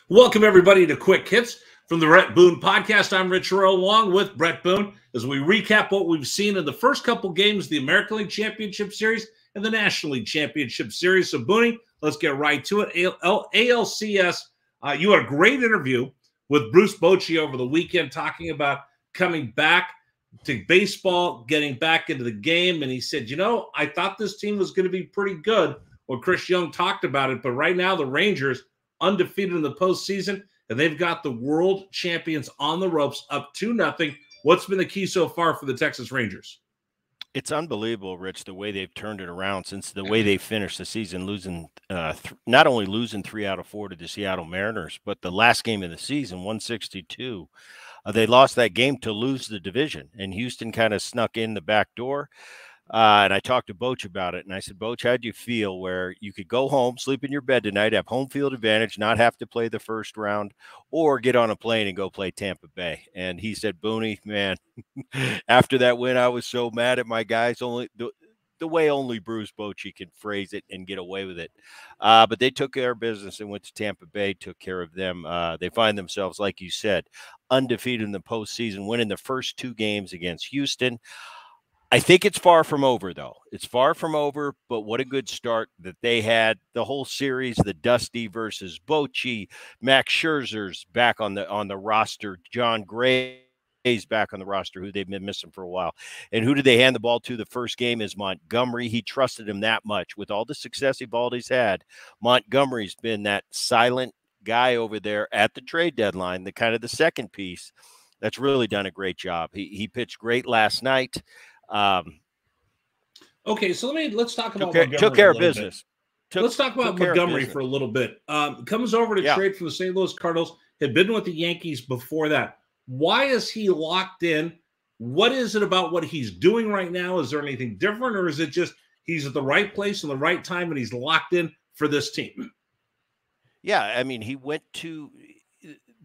Welcome, everybody, to Quick Hits from the Bret Boone podcast. I'm Rich Herrera, along with Bret Boone, as we recap what we've seen in the first couple games of the American League Championship Series and the National League Championship Series. So, Booney, let's get right to it. ALCS, you had a great interview with Bruce Bochy over the weekend talking about coming back to baseball, getting back into the game. And he said, I thought this team was going to be pretty good when Chris Young talked about it. But right now, the Rangers undefeated in the postseason, and they've got the world champions on the ropes, up 2-0. What's been the key so far for the Texas Rangers? It's unbelievable, Rich, the way they've turned it around since the way they finished the season, losing not only losing 3 out of 4 to the Seattle Mariners, but the last game of the season, 162. They lost that game to lose the division, and Houston kind of snuck in the back door. And I talked to Boch about it, and I said, Boch, how do you feel where you could go home, sleep in your bed tonight, have home field advantage, not have to play the first round, or get on a plane and go play Tampa Bay? And he said, Booney, man, after that win, I was so mad at my guys. Only the way only Bruce Bochy can phrase it and get away with it. But they took care of business and went to Tampa Bay, took care of them. They find themselves, like you said, undefeated in the postseason, winning the first 2 games against Houston. I think it's far from over, though. It's far from over, but what a good start that they had. The whole series, the Dusty versus Bochy, Max Scherzer's back on the roster, John Gray's back on the roster, who they've been missing for a while. And who did they hand the ball to the first game is Montgomery. He trusted him that much. With all the success Evaldi's had, Montgomery's been that silent guy over there at the trade deadline, the kind of the second piece that's really done a great job. He pitched great last night. Okay, so let's talk about Montgomery. Took care of business. Let's talk about Montgomery for a little bit. Comes over to trade from the St. Louis Cardinals. Had been with the Yankees before that. Why is he locked in? What is it about what he's doing right now? Is there anything different, or is it just he's at the right place in the right time and he's locked in for this team? Yeah, I mean, he went to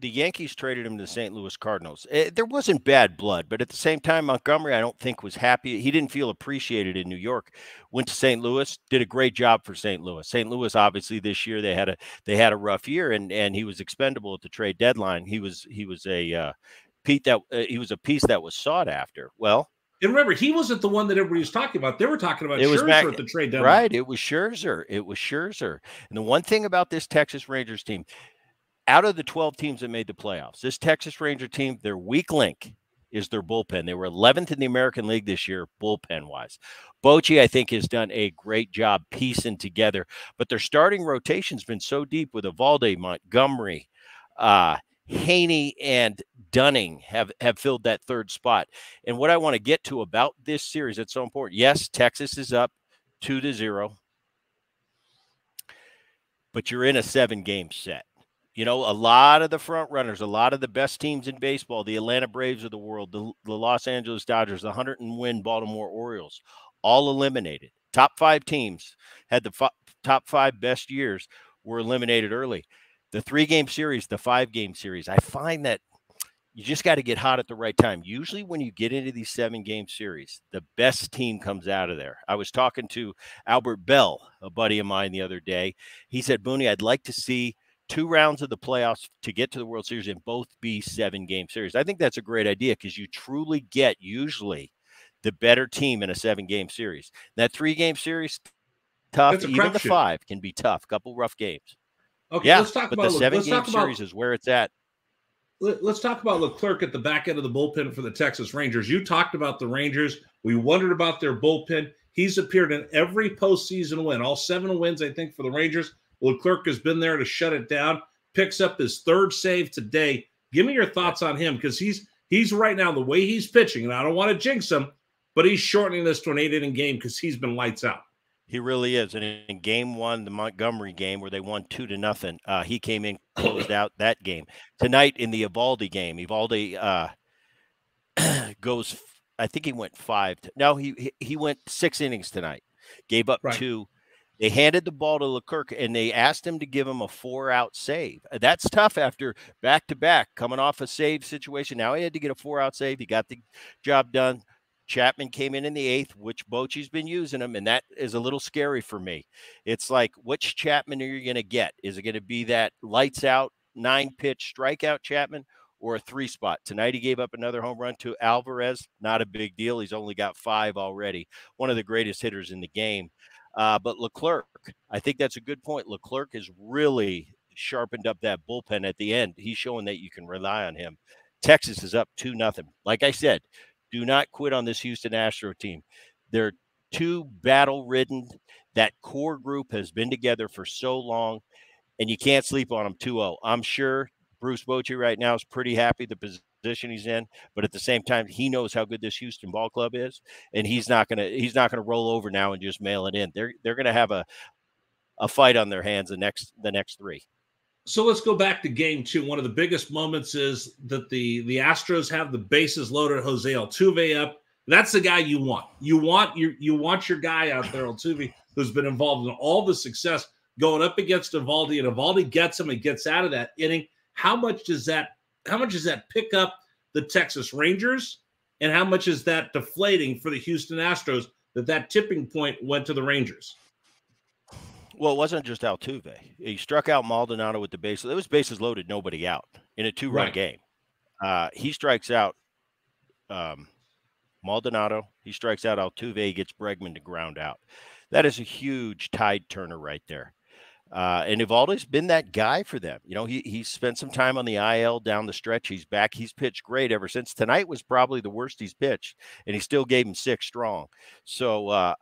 the Yankees, traded him to the St. Louis Cardinals. There wasn't bad blood, but at the same time, Montgomery, I don't think was happy. He didn't feel appreciated in New York. Went to St. Louis, did a great job for St. Louis. St. Louis, obviously, this year they had a rough year, and he was expendable at the trade deadline. He was a piece that was sought after. Well. And remember, he wasn't the one that everybody was talking about. They were talking about Scherzer at the trade deadline. Right, it was Scherzer. And the one thing about this Texas Rangers team, out of the 12 teams that made the playoffs, this Texas Ranger team, their weak link is their bullpen. They were 11th in the American League this year, bullpen-wise. Bochy, I think, has done a great job piecing together, but their starting rotation's been so deep with Evaldi, Montgomery, Haney, and Dunning have filled that third spot. And what I want to get to about this series that's so important, yes, Texas is up 2-0, but you're in a 7-game set. A lot of the front runners, a lot of the best teams in baseball, the Atlanta Braves of the world, the Los Angeles Dodgers, the 100-win Baltimore Orioles, all eliminated. Top 5 teams had the top 5 best years, were eliminated early. The 3-game series, the 5-game series, I find that you just got to get hot at the right time. Usually when you get into these 7-game series, the best team comes out of there. I was talking to Albert Bell, a buddy of mine, the other day. He said, Booney, I'd like to see 2 rounds of the playoffs to get to the World Series and both be 7-game series. I think that's a great idea because you truly get usually the better team in a 7-game series. That 3-game series, tough. Even the 5 can be tough. Couple rough games. Okay, yeah, let's talk but about the 7-game series is where it's at. Let's talk about Leclerc at the back end of the bullpen for the Texas Rangers. You talked about the Rangers. We wondered about their bullpen. He's appeared in every postseason win, all 7 wins, I think, for the Rangers. Leclerc has been there to shut it down, picks up his 3rd save today. Give me your thoughts on him, because he's right now, the way he's pitching, and I don't want to jinx him, but he's shortening this to an 8-inning game because he's been lights out. He really is. And in game 1, the Montgomery game where they won 2-0, he came in, closed out that game. Tonight in the Evaldi game, Evaldi goes, I think he went 5. No, he went 6 innings tonight, gave up 2. They handed the ball to Leclerc, and they asked him to give him a 4-out save. That's tough after back-to-back, coming off a save situation. Now he had to get a 4-out save. He got the job done. Chapman came in the 8th, which Bochy's been using him, and that is a little scary for me. It's like, which Chapman are you going to get? Is it going to be that lights-out 9-pitch strikeout, Chapman, or a 3-spot. Tonight he gave up another home run to Alvarez. Not a big deal. He's only got 5 already. One of the greatest hitters in the game. But Leclerc, I think that's a good point. Leclerc has really sharpened up that bullpen at the end. He's showing that you can rely on him. Texas is up 2-0. Like I said, do not quit on this Houston Astro team. They're too battle-ridden. That core group has been together for so long, and you can't sleep on them 2-0. I'm sure Bruce Bochy right now is pretty happy the position he's in, but at the same time, he knows how good this Houston ball club is, and he's not gonna roll over now and just mail it in. They're gonna have a fight on their hands the next 3. So let's go back to game 2. One of the biggest moments is that the Astros have the bases loaded. Jose Altuve up. That's the guy you want. You want your guy out there, Altuve, who's been involved in all the success, going up against Evaldi, and Evaldi gets him and gets out of that inning. How much does that pick up the Texas Rangers, and how much is that deflating for the Houston Astros that tipping point went to the Rangers? Well, it wasn't just Altuve. He struck out Maldonado with the bases. It was bases loaded, nobody out in a 2-run game. He strikes out Maldonado. He strikes out Altuve. He gets Bregman to ground out. That is a huge tide turner right there. And Evaldi's been that guy for them. You know, he spent some time on the IL down the stretch. He's back. He's pitched great ever since. Tonight was probably the worst he's pitched, and he still gave him 6 strong. So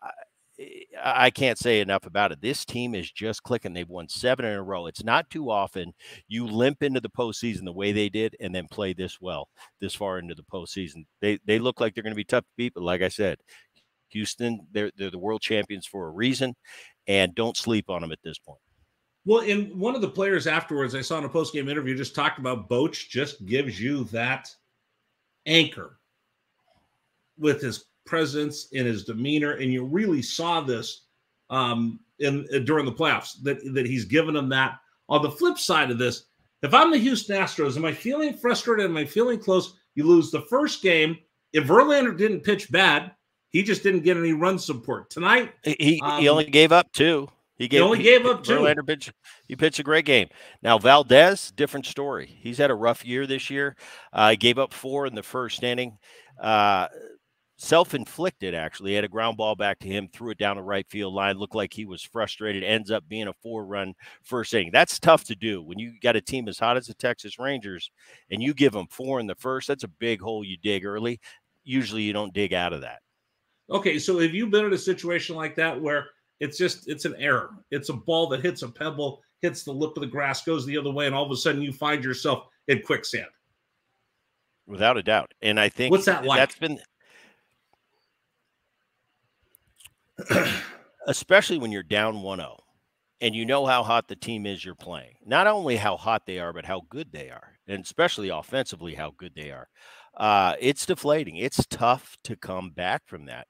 I can't say enough about it. This team is just clicking. They've won 7 in a row. It's not too often you limp into the postseason the way they did and then play this well this far into the postseason. They look like they're going to be tough to beat, but like I said, Houston, they're the world champions for a reason, and don't sleep on them at this point. Well, and one of the players afterwards, I saw in a post-game interview, just talked about Boch just gives you that anchor with his presence and his demeanor, and you really saw this during the playoffs that he's given them that. On the flip side of this, if I'm the Houston Astros, am I feeling frustrated? Am I feeling close? You lose the first game. If Verlander didn't pitch bad, he just didn't get any run support tonight. He only gave up 2. He only gave up 2. Verlander pitched a great game. Now, Valdez, different story. He's had a rough year this year. He gave up 4 in the first inning. Self-inflicted, actually. He had a ground ball back to him, threw it down the right field line, looked like he was frustrated, ends up being a 4-run first inning. That's tough to do when you got a team as hot as the Texas Rangers and you give them 4 in the first. That's a big hole you dig early. Usually you don't dig out of that. Okay, so have you been in a situation like that where it's an error? It's a ball that hits a pebble, hits the lip of the grass, goes the other way, and all of a sudden you find yourself in quicksand. Without a doubt. And I think what's that like? That's been especially when you're down 1-0 and you know how hot the team is you're playing. Not only how hot they are, but how good they are, and especially offensively how good they are. It's deflating. It's tough to come back from that.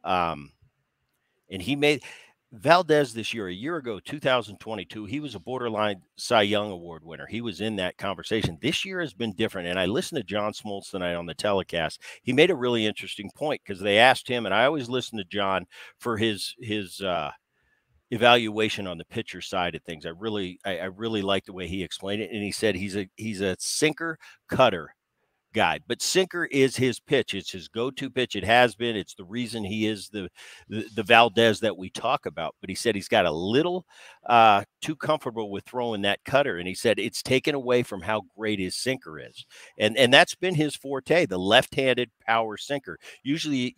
And he made Valdez this year, a year ago, 2022, he was a borderline Cy Young Award winner. He was in that conversation. This year has been different. And I listened to John Smoltz tonight on the telecast. He made a really interesting point because they asked him, and I always listen to John for his evaluation on the pitcher side of things. I really like the way he explained it. And he said he's a sinker cutter guy, but sinker is his pitch. It's his go-to pitch. It has been. It's the reason he is the Valdez that we talk about. But he said he's got a little too comfortable with throwing that cutter, and he said it's taken away from how great his sinker is, and that's been his forte, the left-handed power sinker. Usually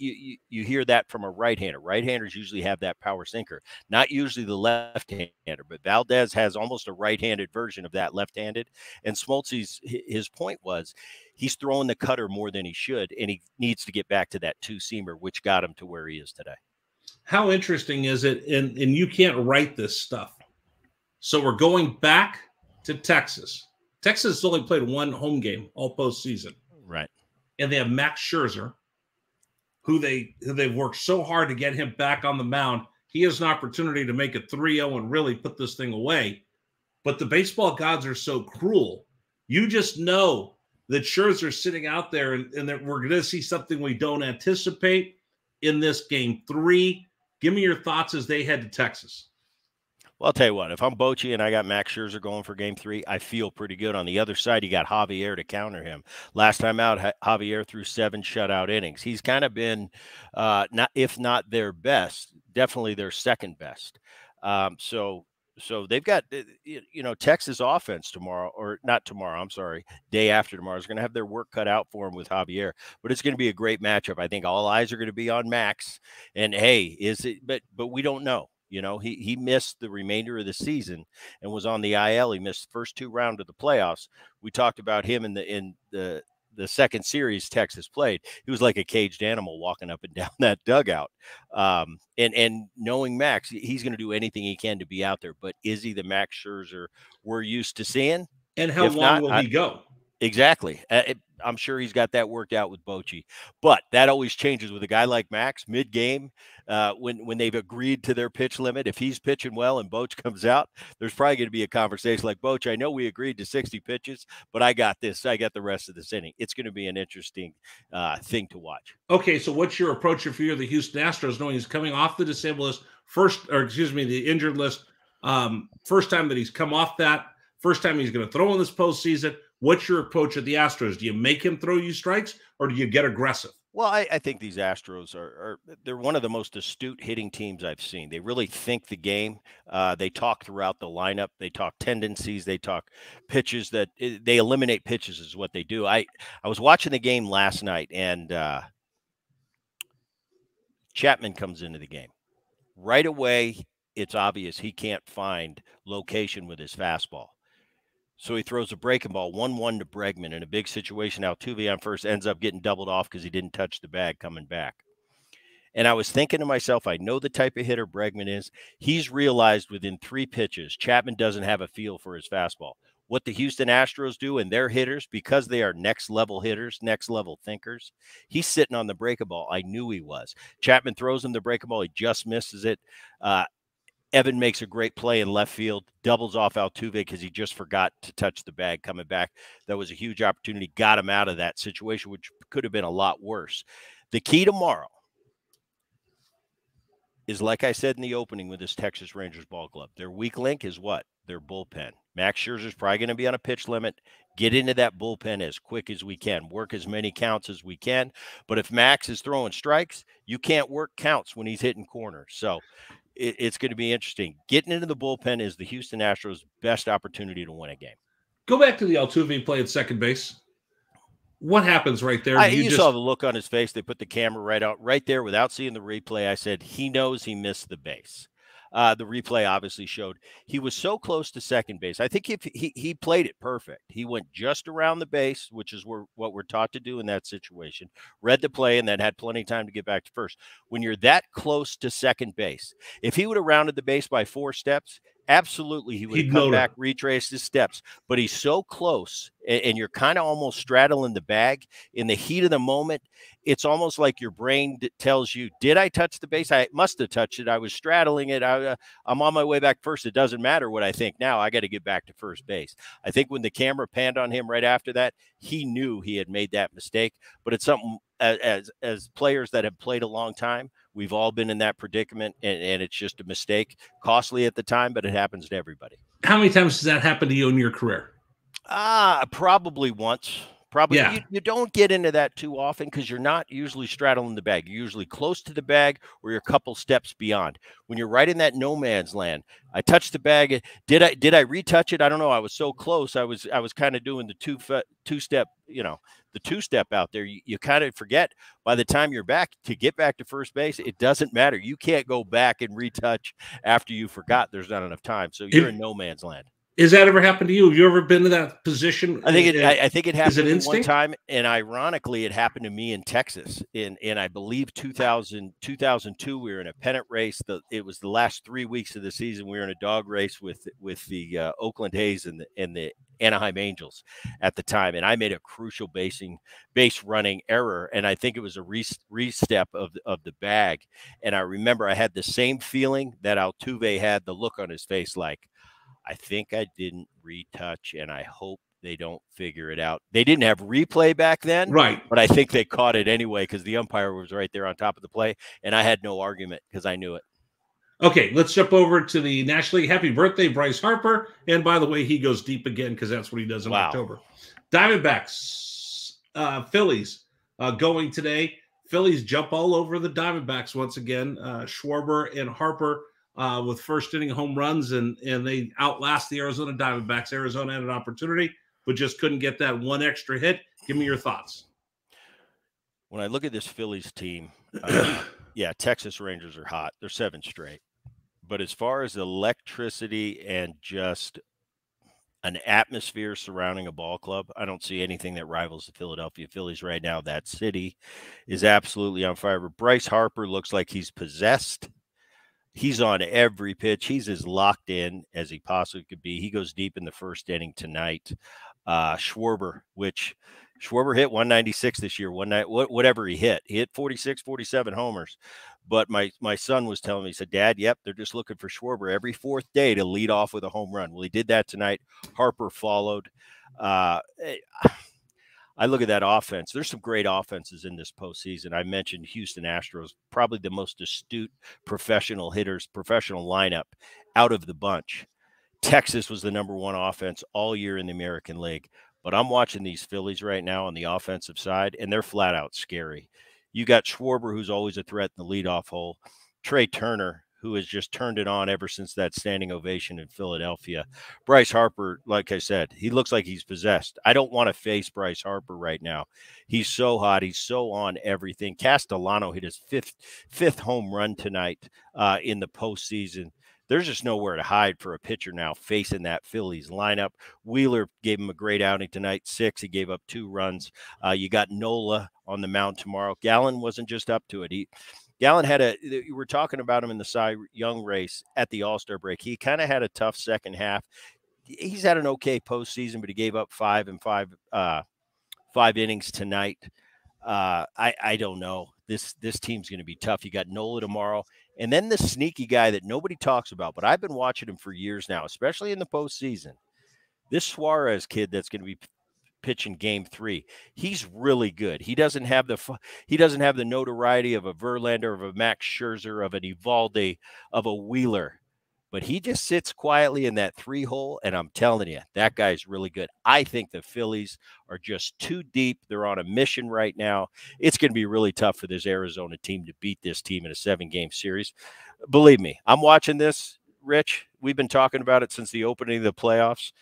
you hear that from a right-hander. Right-handers usually have that power sinker, not usually the left-hander, but Valdez has almost a right-handed version of that left-handed. And Smoltz, his point was he's throwing the cutter more than he should, and he needs to get back to that 2-seamer, which got him to where he is today. How interesting is it? And you can't write this stuff. So we're going back to Texas. Texas has only played 1 home game all postseason. Right. And they have Max Scherzer, who they've worked so hard to get him back on the mound. He has an opportunity to make it 3-0 and really put this thing away. But the baseball gods are so cruel. You just know that Scherzer's sitting out there and that we're going to see something we don't anticipate in this game 3. Give me your thoughts as they head to Texas. Well, I'll tell you what, if I'm Bochy and I got Max Scherzer going for game 3, I feel pretty good. On the other side, you got Javier to counter him. Last time out, Javier threw 7 shutout innings. He's kind of been, not if not their best, definitely their second best. So they've got, Texas offense tomorrow, or not tomorrow, I'm sorry, day after tomorrow is going to have their work cut out for them with Javier. But it's going to be a great matchup. I think all eyes are going to be on Max. And hey, is it? But we don't know. He missed the remainder of the season and was on the IL. He missed the first 2 rounds of the playoffs. We talked about him in the second series Texas played. He was like a caged animal walking up and down that dugout. And knowing Max, he's going to do anything he can to be out there. But is he the Max Scherzer we're used to seeing? And how long will he go? Exactly. I'm sure he's got that worked out with Bochy, but that always changes with a guy like Max mid-game when they've agreed to their pitch limit. If he's pitching well and Boch comes out, there's probably going to be a conversation like, Boch, I know we agreed to 60 pitches, but I got this. I got the rest of this inning. It's going to be an interesting thing to watch. Okay, so what's your approach if you're the Houston Astros, knowing he's coming off the disabled list the injured list, first time that he's come off that, first time he's going to throw in this postseason? What's your approach at the Astros? Do you make him throw you strikes, or do you get aggressive? Well, I think these Astros they're one of the most astute hitting teams I've seen. They really think the game. They talk throughout the lineup. They talk tendencies. They talk pitches they eliminate pitches is what they do. I was watching the game last night, and Chapman comes into the game. Right away, it's obvious he can't find location with his fastball. So he throws a breaking ball, 1-1 to Bregman in a big situation. Altuve on first ends up getting doubled off because he didn't touch the bag coming back. And I was thinking to myself, I know the type of hitter Bregman is. He's realized within 3 pitches, Chapman doesn't have a feel for his fastball. What the Houston Astros do and their hitters, because they are next-level hitters, next-level thinkers, he's sitting on the breaking ball. I knew he was. Chapman throws him the breaking ball. He just misses it. Evan makes a great play in left field, doubles off Altuve because he just forgot to touch the bag coming back. That was a huge opportunity, got him out of that situation, which could have been a lot worse. The key tomorrow is, like I said in the opening with this Texas Rangers ball club, their weak link is what? Their bullpen. Max Scherzer's probably going to be on a pitch limit. Get into that bullpen as quick as we can. Work as many counts as we can. But if Max is throwing strikes, you can't work counts when he's hitting corners. So it's going to be interesting. Getting into the bullpen is the Houston Astros' best opportunity to win a game. Go back to the Altuve play at second base. What happens right there? You saw the look on his face. They put the camera right there without seeing the replay. I said, he knows he missed the base. The replay obviously showed he was so close to second base. I think if he played it perfect. He went just around the base, which is what we're taught to do in that situation. Read the play and then had plenty of time to get back to first. When you're that close to second base, if he would have rounded the base by 4 steps, absolutely he would have come back, retraced his steps. But he's so close, and you're kind of almost straddling the bag in the heat of the moment. It's almost like your brain tells you, did I touch the base? I must have touched it. I was straddling it. I'm on my way back first. It doesn't matter what I think now. I got to get back to first base. I think when the camera panned on him right after that, he knew he had made that mistake. But it's something, as players that have played a long time, we've all been in that predicament, and it's just a mistake. Costly at the time, but it happens to everybody. How many times has that happened to you in your career? Probably once. Probably. Yeah. You don't get into that too often because you're not usually straddling the bag. You're usually close to the bag or you're a couple steps beyond. When you're right in that no man's land, I touched the bag. Did I retouch it? I don't know. I was so close. I was kind of doing the two-step, the two-step out there. You kind of forget by the time you're back to get back to first base. It doesn't matter. You can't go back and retouch after you forgot there's not enough time. So you're in no man's land. Has that ever happened to you? Have you ever been to that position? I think it happened to me one time, and ironically, it happened to me in Texas. In I believe 2002, we were in a pennant race. It was the last 3 weeks of the season. We were in a dog race with the Oakland A's and the Anaheim Angels at the time, and I made a crucial base running error, and I think it was a re-step of the bag. And I remember I had the same feeling that Altuve had, the look on his face like, I think I didn't retouch, and I hope they don't figure it out. They didn't have replay back then, right? But I think they caught it anyway because the umpire was right there on top of the play, and I had no argument because I knew it. Okay, let's jump over to the National League. Happy birthday, Bryce Harper. And by the way, he goes deep again because that's what he does in October. Diamondbacks, Phillies going today. Phillies jump all over the Diamondbacks once again. Schwarber and Harper with first inning home runs, and they outlast the Arizona Diamondbacks. Arizona had an opportunity, but just couldn't get that one extra hit. Give me your thoughts. When I look at this Phillies team, yeah, Texas Rangers are hot. They're 7 straight. But as far as electricity and just an atmosphere surrounding a ball club, I don't see anything that rivals the Philadelphia Phillies right now. That city is absolutely on fire. But Bryce Harper looks like he's possessed. He's on every pitch. He's as locked in as he possibly could be. He goes deep in the first inning tonight. Schwarber hit 196 this year, whatever he hit 46, 47 homers. But my son was telling me, he said, Dad, yep, they're just looking for Schwarber every 4th day to lead off with a home run. Well, he did that tonight. Harper followed. I look at that offense. There's some great offenses in this postseason. I mentioned Houston Astros, probably the most astute professional hitters, professional lineup out of the bunch. Texas was the #1 offense all year in the American League. But I'm watching these Phillies right now on the offensive side, and they're flat out scary. You got Schwarber, who's always a threat in the leadoff hole. Trey Turner, who has just turned it on ever since that standing ovation in Philadelphia. Bryce Harper, like I said, he looks like he's possessed. I don't want to face Bryce Harper right now. He's so hot. He's so on everything. Castellano hit his fifth home run tonight in the postseason. There's just nowhere to hide for a pitcher now facing that Phillies lineup. Wheeler gave him a great outing tonight, 6. He gave up 2 runs. You got Nola on the mound tomorrow. Gallen wasn't just up to it. Gallen had you were talking about him in the Cy Young race at the All-Star break. He kind of had a tough second half. He's had an okay postseason, but he gave up 5 innings tonight. I don't know. This team's going to be tough. You got Nola tomorrow. And then the sneaky guy that nobody talks about, but I've been watching him for years now, especially in the postseason. This Suarez kid that's going to be pitching Game 3, he's really good. He doesn't have the notoriety of a Verlander, of a Max Scherzer, of an Evaldi, of a Wheeler. But he just sits quietly in that 3-hole, and I'm telling you, that guy's really good. I think the Phillies are just too deep. They're on a mission right now. It's going to be really tough for this Arizona team to beat this team in a 7-game series. Believe me, I'm watching this, Rich. We've been talking about it since the opening of the playoffs.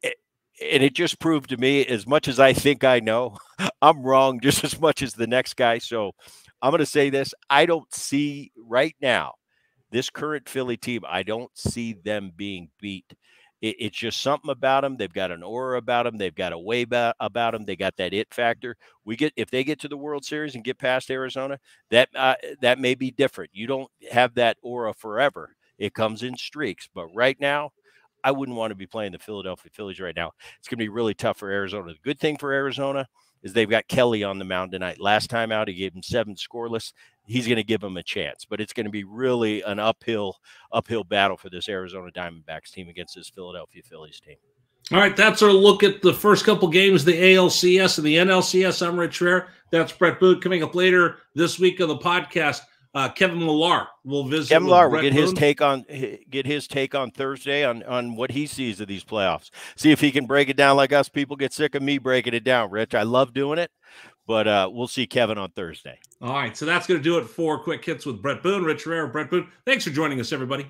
And it just proved to me, as much as I think I know, I'm wrong just as much as the next guy. So I'm going to say this. I don't see right now, this current Philly team, I don't see them being beat. It's just something about them. They've got an aura about them. They've got a way about them. They got that it factor. If they get to the World Series and get past Arizona, that may be different. You don't have that aura forever. It comes in streaks. But right now, I wouldn't want to be playing the Philadelphia Phillies right now. It's going to be really tough for Arizona. The good thing for Arizona is they've got Kelly on the mound tonight. Last time out, he gave him 7 scoreless. He's going to give him a chance, but it's going to be really an uphill battle for this Arizona Diamondbacks team against this Philadelphia Phillies team. All right, that's our look at the first couple games, the ALCS and the NLCS. I'm Rich Herrera. That's Bret Boone. Coming up later this week on the podcast, Kevin Millar will visit. Kevin Millar will get his take on Thursday on what he sees of these playoffs. See if he can break it down like us people get sick of me breaking it down, Rich. I love doing it, but we'll see Kevin on Thursday. All right, so that's going to do it for Quick Hits with Bret Boone. Rich Herrera, Bret Boone. Thanks for joining us, everybody.